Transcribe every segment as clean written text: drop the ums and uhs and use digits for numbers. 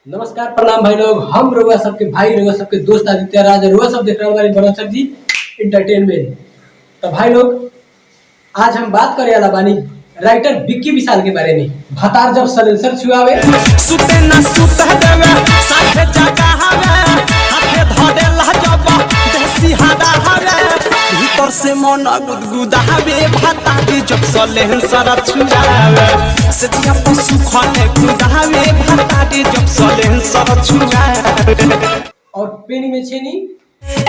नमस्कार प्रणाम भाई लोग। हम रउआ सबके भाई रउआ सबके दोस्त आदित्य राज रउआ सब देख रहे हमारे बनोसर जी इंटरटेनमेंट। तो भाई लोग आज हम बात करे वाला बानी राइटर विक्की विशाल के बारे में। भतार जब सलेंसर छुआवे सुते ना सुते देवे साथे जगा हवे हाथे धरे लहजब देसी हादा हवे भीतर से मन गुदगुदावे भतारी जब सलेंसर छुआवे सजिया पशु खने गुदावे भतारी जब सलेंसर छुआवे। और पेनी में छेनी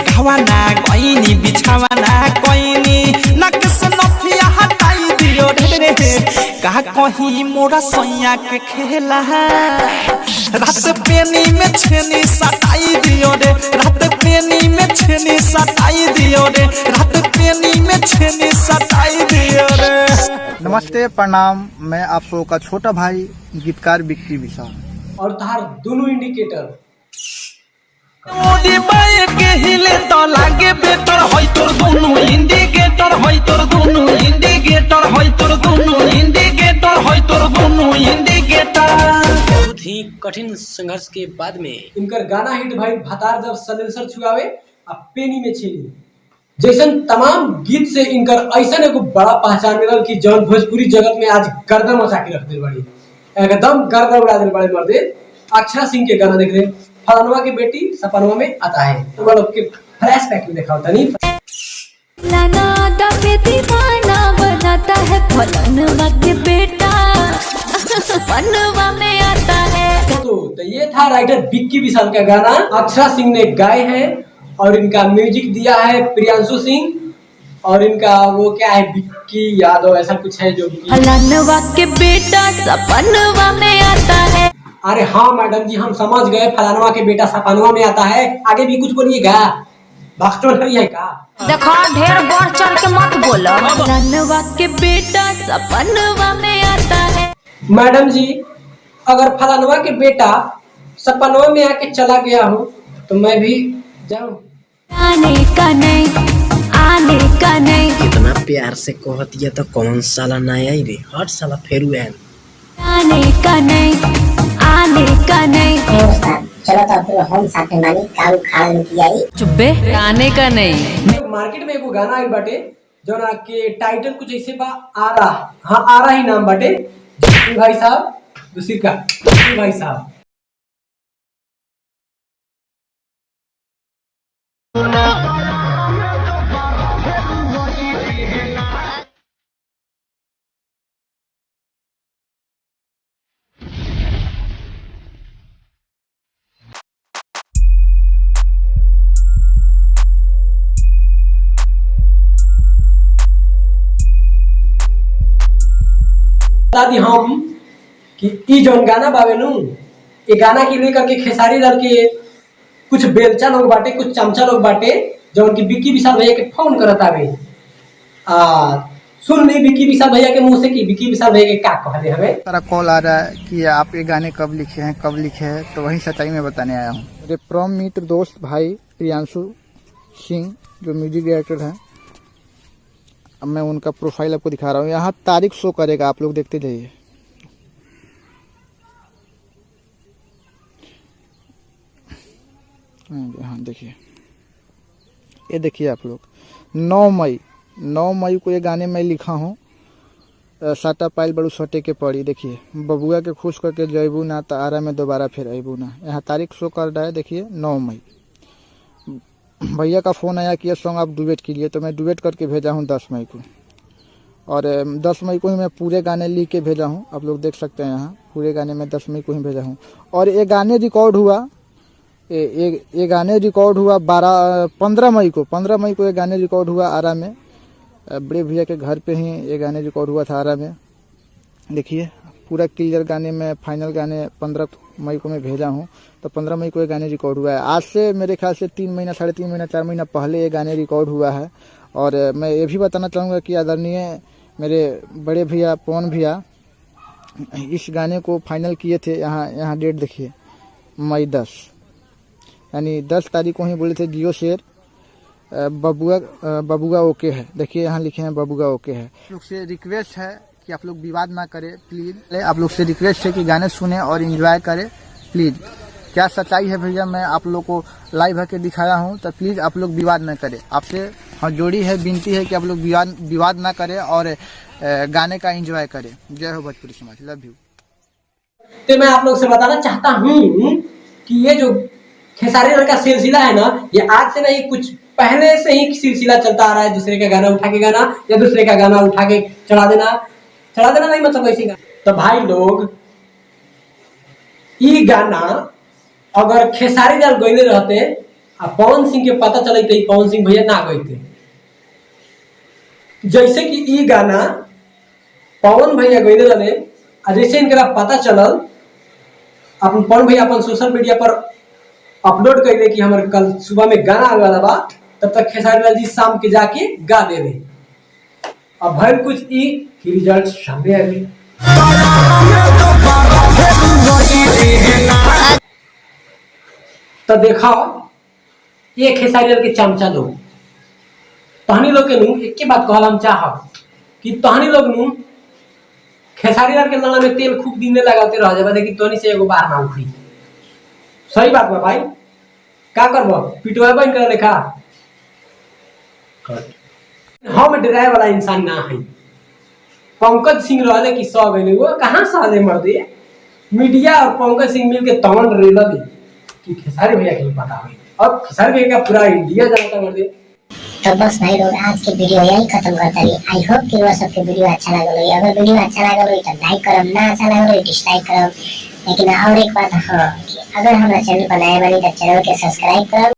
खवाना कोइनी बिछावाना कोइनी नक से नथिया हटाई दियो रे का कहीं मोरा सैया के खेला रात पेनी में छेनी सटाई दियो रे रात पेनी में छेनी सटाई दियो रे रात पेनी में छेनी सटाई दियो रे। नमस्ते प्रणाम, मैं आप लोगों का छोटा भाई गीतकार विक्की विशाल। और तार दोनों इंडिकेटर मोदी बाय के हिले तो लागे बेटर होय तोर दोनों इंडिकेटर होय तोर दोनों इंडिकेटर होय तोर दोनों इंडिकेटर होय तोर दोनों इंडिकेटर। बहुत ही कठिन संघर्ष के बाद में इनकर गाना हिट भाई भतार जब सलेंसर छुआवे आ पेनी में छेनी जैसन तमाम गीत से इनकर ऐसा एगो बड़ा पहचान मिलल कि जौन भोजपुरी जगत में आज गर्दन मचा के रख दिल बड़ी, एकदम गर्दन उड़ा दिल बड़े मर्दे। अक्षरा सिंह के गाना देख रहे फलानवा की बेटी सपनवा में आता है, तो वो लोग के फ्लैशबैक में देखा होता नहीं। लाना दाके दीवाना बनाता है फलानवा के बेटा सपनवा में आता है। तो ये था राइटर विक्की विशाल का गाना, अक्षरा सिंह ने गाए हैं और इनका म्यूजिक दिया है प्रियांशु सिंह और इनका वो क्या है विक्की यादव ऐसा कुछ है जो फलानवा के बेटा सपनवा में आता है। अरे हाँ मैडम जी हम समझ गए, फलानवा के बेटा सपनवा में आता है, आगे भी कुछ बोलिएगा, भाषण है का? देखो ढेर बढ़ चढ़ के मत बोलो। फलानवा के बेटा सपनवा में आता है। मैडम जी अगर फलानवा के बेटा सपनवा में आके चला गया हो तो मैं भी जाऊं? आने का नहीं आने का नहीं इतना प्यार से कहती है तो कौन साला नहीं आई रे, हर साला फेरू है। आने का नहीं आने का नहीं चलो तो फिर हम साथ में मानी काऊ खा लेती आई। चुप्पे आने का नहीं। मार्केट में एगो गाना आइल बाटे जौना के टाइटल कुछ ऐसे बा आरा, हाँ आरा ही नाम बाटे। भाई साहब दूसरी का भाई साहब बता दी हम कि ई जौन गाना बावे नु ये गाना के लेकर के खेसारी लाल के कुछ बेलचा लोग बाटे, कुछ चमचा लोग बाटे जौन की विक्की विशाल भैया के फोन करत आवे। सुन ली विक्की विशाल भैया के मुंह से कि विक्की विशाल भैया के का कहले हवे। सारा कॉल आ रहा है कि आप ये गाने कब लिखे हैं, तो वही सच्चाई में बताने आया हूँ। मेरे परम मित्र दोस्त भाई प्रियांशु सिंह जो म्यूजिक डायरेक्टर हैं, अब मैं उनका प्रोफाइल आपको दिखा रहा हूँ। यहाँ तारीख शो करेगा, आप लोग देखते जाइए। हाँ देखिए, ये देखिए आप लोग 9 मई को ये गाने में लिखा हूँ। साटा पाइल बड़ू सटे के पड़ी, देखिए बबुआ के खुश करके जयबू ना तारा में दोबारा फिर अबू ना। यहाँ तारीख शो कर रहा है, देखिए 9 मई। भैया का फ़ोन आया कि ये सॉन्ग आप डुएट कीजिए, तो मैं डुएट करके भेजा हूँ 10 मई को। और 10 मई को ही मैं पूरे गाने लिख के भेजा हूँ, आप लोग देख सकते हैं। यहाँ पूरे गाने में 10 मई को ही भेजा हूँ। और ये गाने रिकॉर्ड हुआ ये गाने रिकॉर्ड हुआ 15 मई को ये गाने रिकॉर्ड हुआ आरा में। बड़े भैया के घर पे ही ये गाने रिकॉर्ड हुआ था आरा में। देखिए पूरा क्लियर गाने में फाइनल गाने 15 मई को मैं भेजा हूँ, तो 15 मई को ये गाने रिकॉर्ड हुआ है। आज से मेरे ख्याल से 3 महीना 3.5 महीना 4 महीना पहले ये गाने रिकॉर्ड हुआ है। और मैं ये भी बताना चाहूँगा कि आदरणीय मेरे बड़े भैया पवन भैया इस गाने को फाइनल किए थे। यहाँ डेट देखिए मई 10, यानी 10 तारीख को ही बोले थे जियो शेर बबुआ ओके है। देखिए यहाँ लिखे हैं बबुआ ओके है। लोग से रिक्वेस्ट है कि आप लोग विवाद ना करें प्लीज। आप लोग से रिक्वेस्ट है कि गाने सुने और एंजॉय करें प्लीज। क्या सच्चाई है भैया मैं आप लोग को लाइव होकर दिखाया हूँ। तो प्लीज़ आप लोग विवाद न करें, आपसे हाँ जोड़ी है, विनती है कि आप लोग विवाद ना करें और गाने का एंजॉय करें। जय हो भोजपुरी समाज, लव यू। तो मैं आप लोग से बताना चाहता हूँ कि ये जो खेसारी लाल का सिलसिला है ना, ये आज से नहीं कुछ पहले से ही सिलसिला चलता आ रहा है। दूसरे का गाना उठा के गाना या दूसरे का गाना उठा के चढ़ा देना नहीं, मतलब वैसे का। तो भाई लोग ये गाना अगर खेसारी लाल गईले रहते आ पवन सिंह के पता चले तो पवन सिंह भैया ना गईते। जैसे कि ये गाना पवन भैया गईले रहे, जैसे इनका पता चलल अपन पवन भैया अपन सोशल मीडिया पर अपलोड कर दे कि हमारे कल सुबह में गाना आने वाला बा, तब तक खेसारी लाल जी शाम के जाके गा दे रहे। अब भाई कुछ ई कि रिजल्ट सामने आ गए। तो देखा ये खेसारी लाल के चमचा लोग तहनी लोग के नू एक बात कहल हम चाहब कि तहनी लोग नू खेसारी लाल के नाला में तेल खूब दिन लगाते रह जाए, लेकिन तहनी से एगो बार ना उखड़ी। सही बात बा भाई, का करबो पिटवाबा इनका लेखा। हम डराए वाला इंसान ना है। पंकज सिंह रहले कि सौ गए वो कहाँ सहले मर्दे। मीडिया और पंकज सिंह मिल के तमन रेलल कि खेसारी भैया के पता हुई, अब खेसारी भैया का पूरा इंडिया जानता मर्दे। तो बस भाई लोग आज के वीडियो यही खत्म करता है। आई होप कि वो सबके वीडियो अच्छा लगा हो। अगर वीडियो अच्छा लगा हो तो लाइक करम, ना अच्छा लगा हो डिसलाइक करम। लेकिन और एक बात हाँ कि अगर हमारा चैनल पर नए बनी तो चैनल के सब्सक्राइब करम।